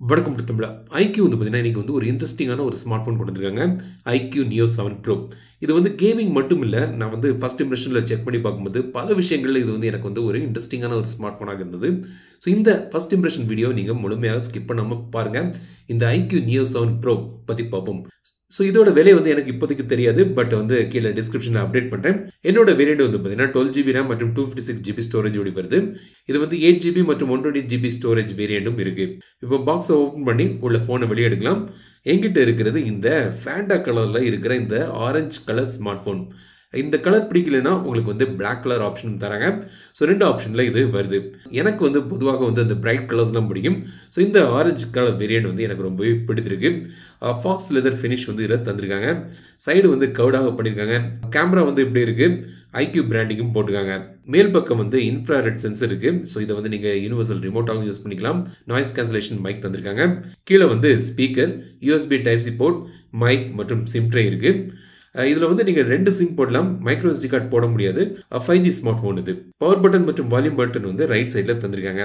வணக்கம் to Tamizha. iQOO வந்து பார்த்தீங்கன்னா இன்னைக்கு வந்து ஒரு இன்ட்ரெஸ்டிங்கான ஒரு ஸ்மார்ட் ஃபோன் கொண்டு வந்திருக்காங்க. iQOO Neo 7 Pro. இது வந்து கேமிங் மட்டும் இல்லை, நான் வந்து ஃபர்ஸ்ட் இம்ப்ரெஷனில் செக் பண்ணி பார்க்கும்போது பல விஷயங்களில் இது வந்து எனக்கு வந்து ஒரு இன்ட்ரெஸ்டிங்கான ஒரு ஸ்மார்ட் ஃபோனாக இருந்தது. ஸோ இந்த ஃபர்ஸ்ட் இம்ப்ரெஷன் வீடியோ நீங்கள் முழுமையாக ஸ்கிப் பண்ணாமல் பாருங்கள். இந்த iQOO Neo 7 Pro பற்றி பார்ப்போம். ஸோ இதோட விலை வந்து எனக்கு இப்போதைக்கு தெரியாது, பட் வந்து கீழே டிஸ்கிரிப்ஷனில் அப்டேட் பண்ணுறேன். என்னோட வேரியண்ட் வந்து பார்த்தீங்கன்னா 12GB RAM மற்றும் 256GB ஸ்டோரேஜ் வருது. இது வந்து 8GB மற்றும் 128GB ஸ்டோரேஜ் வேரியண்ட்டும் இருக்கு. இப்போ பாக்ஸை ஓப்பன் பண்ணி உள்ள ஃபோனை வெளியே எடுக்கலாம். எங்கிட்ட இருக்கிறது இந்த ஃபேண்டா கலரில் இருக்கிற இந்த ஆரஞ்சு கலர் ஸ்மார்ட் ஃபோன். இந்த கலர் பிடிக்கலனா உங்களுக்கு வந்து பிளாக் கலர் ஆப்ஷனும் தராங்க. ஸோ ரெண்டு ஆப்ஷனில் இது வருது. எனக்கு வந்து பொதுவாக வந்து அந்த பிரைட் கலர்ஸ்லாம் பிடிக்கும். ஸோ இந்த ஆரஞ்சு கலர் வேரியண்ட் வந்து எனக்கு ரொம்பவே பிடித்திருக்கு. ஃபாக்ஸ் லெதர் ஃபினிஷ் வந்து இதில் தந்திருக்காங்க. சைடு வந்து கவுடாக பண்ணியிருக்காங்க. கேமரா வந்து இப்படி இருக்கு. iQOO பிராண்டிங்கும் போட்டிருக்காங்க. மேல் பக்கம் வந்து இன்ஃப்ராரெட் சென்சர் இருக்கு. ஸோ இதை வந்து நீங்கள் யூனிவர்சல் ரிமோட்டாகவும் யூஸ் பண்ணிக்கலாம். நாய்ஸ் கேன்சலேஷன் மைக் தந்திருக்காங்க. கீழே வந்து ஸ்பீக்கர், USB டைப்-C போர்ட், மைக் மற்றும் சிம் ட்ரே இருக்கு. இதில் வந்து நீங்கள் 2 சிம் போடலாம். மைக்ரோ SD கார்டு போட முடியாது. 5G ஸ்மார்ட் ஃபோன் இது. பவர் பட்டன் மற்றும் வால்யூம் பட்டன் வந்து ரைட் சைடில் தந்திருக்காங்க.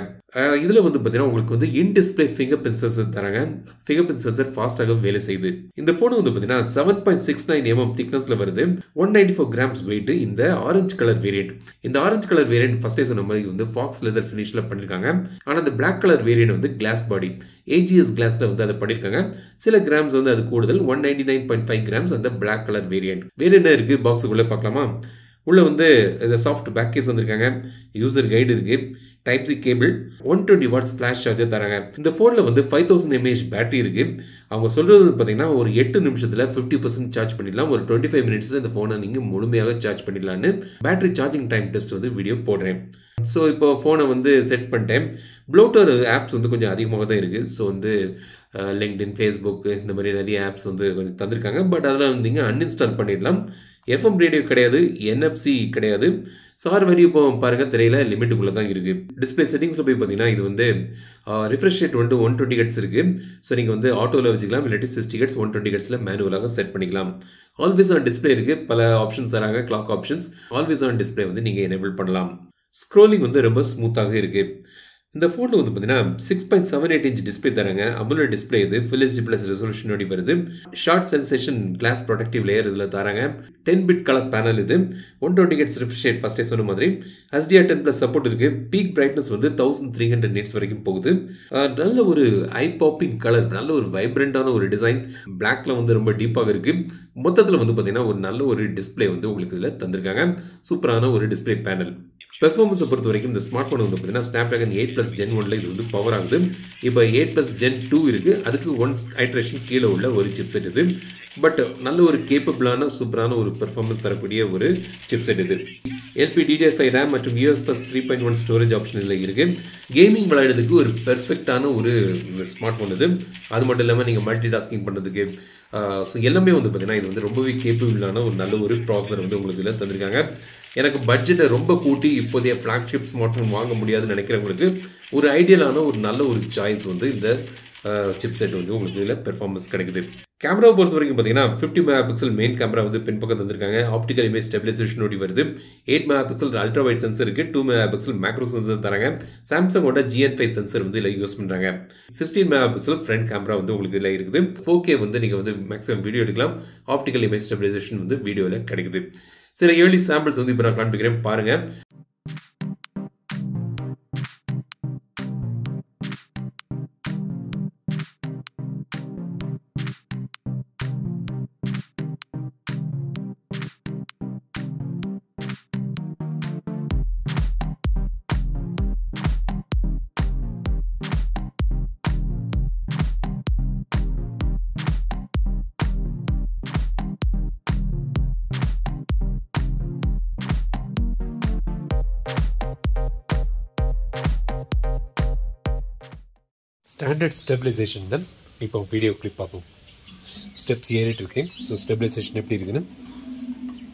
இதில் வந்து பார்த்தீங்கன்னா உங்களுக்கு வந்து in display finger print sensor தராங்க. ஃபிங்கர் பிரிண்ட் சென்சர் ஃபாஸ்ட்டாக வேலை செய்யுது. இந்த ஃபோன் வந்து பார்த்தீங்கன்னா 7.69 திக்னஸில் வருது. 194 கிராம்ஸ் வெயிட். இந்த ஆரஞ்சு கலர் வேரியண்ட். இந்த ஆரஞ்சு கலர் வேரியண்ட் ஃபர்ஸ்டே சொன்ன மாதிரி வந்து ஃபாக்ஸ் லெதர் ஃபினிஷில் பண்ணியிருக்காங்க. ஆனால் இந்த பிளாக் கலர் வேரியண்ட் வந்து கிளாஸ் பாடி AGS கிளாஸில் வந்து அதை பண்ணியிருக்காங்க. சில கிராம்ஸ் வந்து அது கூடுதல். 199.5 கிராம்ஸ் அந்த பிளாக் கலர் வேரியண்ட். வேற என்ன இருக்கு பாக்ஸுக்குள்ளே பார்க்கலாமா? உள்ள வந்து இந்த சாஃப்ட் பேக் கேஸ் வந்திருக்காங்க. யூசர் கைடு இருக்கு. டைப்-C கேபிள், 120 வாட்ஸ் ஃபிளாஷ் சார்ஜர் தராங்க. இந்த ஃபோனில் வந்து 5000 mAh பேட்டரி இருக்கு. அவங்க சொல்றது பார்த்தீங்கன்னா ஒரு 8 நிமிஷத்தில் 50% சார்ஜ் பண்ணிடலாம். ஒரு 25 மினிட்ஸில் இந்த ஃபோனை நீங்கள் முழுமையாக சார்ஜ் பண்ணிடலான்னு பேட்டரி சார்ஜிங் டைம் டெஸ்ட் வந்து வீடியோ போடுறேன். ஸோ இப்போ ஃபோனை வந்து செட் பண்ணிட்டேன். ப்ளோட்டர் ஆப்ஸ் வந்து கொஞ்சம் அதிகமாக தான் இருக்குது. ஸோ வந்து லிங்க்டின், ஃபேஸ்புக் இந்த மாதிரி நிறைய ஆப்ஸ் வந்து கொஞ்சம் தந்திருக்காங்க. பட் அதெல்லாம் வந்து நீங்கள் அன்இன்ஸ்டால் பண்ணிடலாம். FM ரேடியோ கிடையாது, NFC கிடையாது. சார் வேல்யூ இப்போ பாருங்கள் திரையில் லிமிட்டுக்குள்ளே தான் இருக்குது. டிஸ்பிளே செட்டிங்ஸில் போய் பார்த்தீங்கன்னா இது வந்து ரிஃப்ரெஷ் ரேட் வந்து 120 ஹெர்ட்ஸ் இருக்குது. ஸோ நீங்கள் வந்து ஆட்டோவில் வச்சுக்கலாம், இல்லாட்டி 60 ஹெர்ட்ஸ் 120 ஹெர்ட்ஸில் மேனுவலாக செட் பண்ணிக்கலாம். ஆல்வேஸ் ஆன் டிஸ்பிளே இருக்குது. பல ஆப்ஷன்ஸ் தராங்க. Clock options, always on display வந்து நீங்கள் எனேபிள் பண்ணலாம். ஸ்க்ரோலிங் வந்து ரொம்ப ஸ்மூத்தாக இருக்குது. இந்த ஃபோனில் வந்து பார்த்தீங்கன்னா 6.78 இன்ச் டிஸ்பிளே தராங்க. AMOLED டிஸ்பிளே இது. Full HD Plus ரெசல்யூஷனோடு வருது. Schott Xensation glass protective layer இதில் தராங்க. 10-bit கலர் பேனல் இது. 120 ஹெர்ட்ஸ் ரிஃப்ரெஷ் ரேட் ஃபர்ஸ்டே சொன்ன மாதிரி. HDR10+ சப்போர்ட் இருக்கு. பீக் பிரைட்னஸ் வந்து 1300 நிட்ஸ் வரைக்கும் போகுது. நல்ல ஒரு ஐ பாப்பிங் கலர், நல்ல ஒரு வைப்ரண்டான ஒரு டிசைன். பிளாக்ல வந்து ரொம்ப டீப்பாக இருக்கு. மொத்தத்தில் வந்து பார்த்தீங்கன்னா ஒரு நல்ல ஒரு டிஸ்பிளே வந்து உங்களுக்கு இதில் தந்திருக்காங்க. சூப்பரான ஒரு டிஸ்பிளே பேனல். பெர்ஃபார்மன்ஸை பொறுத்த வரைக்கும் இந்த ஸ்மார்ட் ஃபோன் வந்து பார்த்தீங்கன்னா ஸ்னாப்டிராகன் 8+ Gen 1 இது வந்து பவர் ஆகுது. இப்போ 8+ Gen 2 இருக்குது. அதுக்கு 1 ஐட்ரேஷன் கீழே உள்ள ஒரு சிப்செட் இது. பட் நல்ல ஒரு கேப்பபிளான சூப்பரான ஒரு பெர்ஃபார்மன்ஸ் தரக்கூடிய ஒரு சிப்செட் இது. LPDDR5 RAM மற்றும் UFS 3.1 ஸ்டோரேஜ் ஆப்ஷன் இதில் இருக்குது. கேமிங் விளையாடுறதுக்கு ஒரு பெர்ஃபெக்டான ஒரு ஸ்மார்ட் ஃபோன் இது. அது மட்டும் இல்லாமல் நீங்கள் மல்டி டாஸ்கிங் பண்ணுறதுக்கு ஸோ எல்லாமே வந்து பார்த்தீங்கன்னா இது வந்து ரொம்பவே கேப்பபிளான ஒரு நல்ல ஒரு ப்ராசஸர் வந்து உங்களுக்கு இதில் தந்திருக்காங்க. எனக்கு பட்ஜெட்டை ரொம்ப கூட்டி இப்போதைய ஃப்ளாக்ஷிப் ஸ்மார்ட் ஃபோன் வாங்க முடியாதுன்னு நினைக்கிறவங்களுக்கு ஒரு ஐடியலான ஒரு நல்ல ஒரு சாய்ஸ் வந்து இந்த சிப்செட் வந்து உங்களுக்கு இதில் பெர்ஃபார்மன்ஸ் கிடைக்குது. கேமராவை பொறுத்த வரைக்கும் பார்த்தீங்கன்னா 50 மெகா மெயின் கேமரா வந்து பின்பக்கம் தந்திருக்காங்க. ஆப்டிக்கல் இமேஜ் ஸ்டெபிலைசேஷனோடு வருது. 8 மெகா அல்ட்ரா வைட் சென்சர் இருக்குது. 2 மெகா மேக்ரோ சென்சர் தராங்க. சாம்சங்கோட GN5 சென்சர் வந்து இதில் யூஸ் பண்ணுறாங்க. 16 மெகா ஃப்ரண்ட் கேமரா வந்து உங்களுக்கு இதில் இருக்குது. 4K வந்து நீங்கள் வந்து மேக்ஸிமம் வீடியோ எடுக்கலாம். ஆப்டிக்கல் இமேஜ் ஸ்டெபிலைசேஷன் வந்து வீடியோவில் கிடைக்குது. சில ஏர்லி சாம்பிள்ஸ் வந்து இப்போ நான் காண்பிக்கிறேன் பாருங்கள். ஸ்டாண்டர்ட் ஸ்டெபிலைசேஷன் தான் இப்போ வீடியோ கிளிப் பார்ப்போம். ஸ்டெப்ஸ் ஏறிட்டு இருக்கு. ஸோ ஸ்டெபிலைசேஷன் எப்படி இருக்குன்னு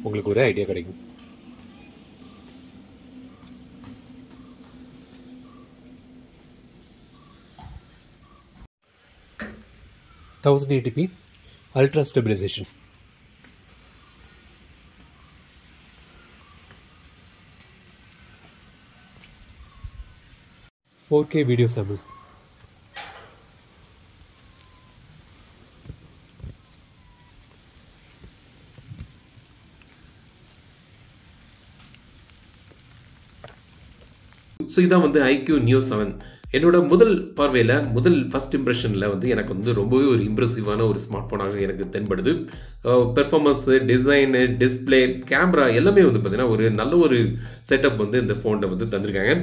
உங்களுக்கு ஒரு ஐடியா கிடைக்கும். $1080p ultra stabilisation. $4K video sample. So இதான் வந்து iQOO Neo 7. என்னோட முதல் பார்வையில் ஃபர்ஸ்ட் இம்ப்ரெஷனில் வந்து எனக்கு வந்து ரொம்பவே ஒரு இம்ப்ரெசிவான ஒரு ஸ்மார்ட் ஃபோனாக எனக்கு தென்படுது. பெர்ஃபார்மன்ஸு, டிசைனு, டிஸ்பிளே, கேமரா எல்லாமே வந்து பார்த்தீங்கன்னா ஒரு நல்ல ஒரு செட்டப் வந்து இந்த ஃபோனில் வந்து தந்திருக்காங்க.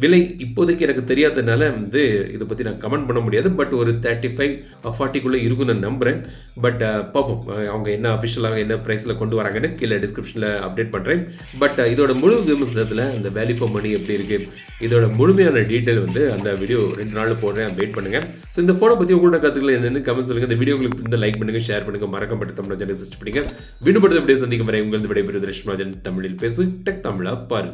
விலை இப்போதைக்கு எனக்கு தெரியாததுனால வந்து இதை பற்றி நான் கமெண்ட் பண்ண முடியாது. பட் ஒரு 35-40 இருக்குன்னு நான் நம்புகிறேன். பட் பார்ப்போம் அவங்க என்ன அஃபிஷியலாக என்ன ப்ரைஸில் கொண்டு வராங்கன்னு கீழே டிஸ்கிரிப்ஷனில் அப்டேட் பண்ணுறேன். பட் இதோட முழு விமர்சனத்தில் அந்த வேல்யூ ஃபார் மணி எப்படி இருக்குது, இதோட முழுமையான டீட்டெயில் வந்து அந்த வீடியோ 2 நாள் போடுறேன், வெயிட் பண்ணுங்கள். ஸோ இந்த ஃபோனை பற்றி உங்களோட கருத்துக்கள் என்னென்னு கமெண்ட் சொல்லுங்கள். இந்த வீடியோ உங்களுக்கு இந்த லைக் பண்ணுங்கள், ஷேர் பண்ணுங்கள், மறக்கப்பட்ட தமிழ் சேனலை சப்ஸ்கிரைப் பண்ணுங்கள். வீடியோ படுத்த வீடியோ சந்திக்கும் வரை உங்களது விடைபெறுவது ரஷ்மராஜன். தமிழில் பேசு, டெக் தமிழா பாரு.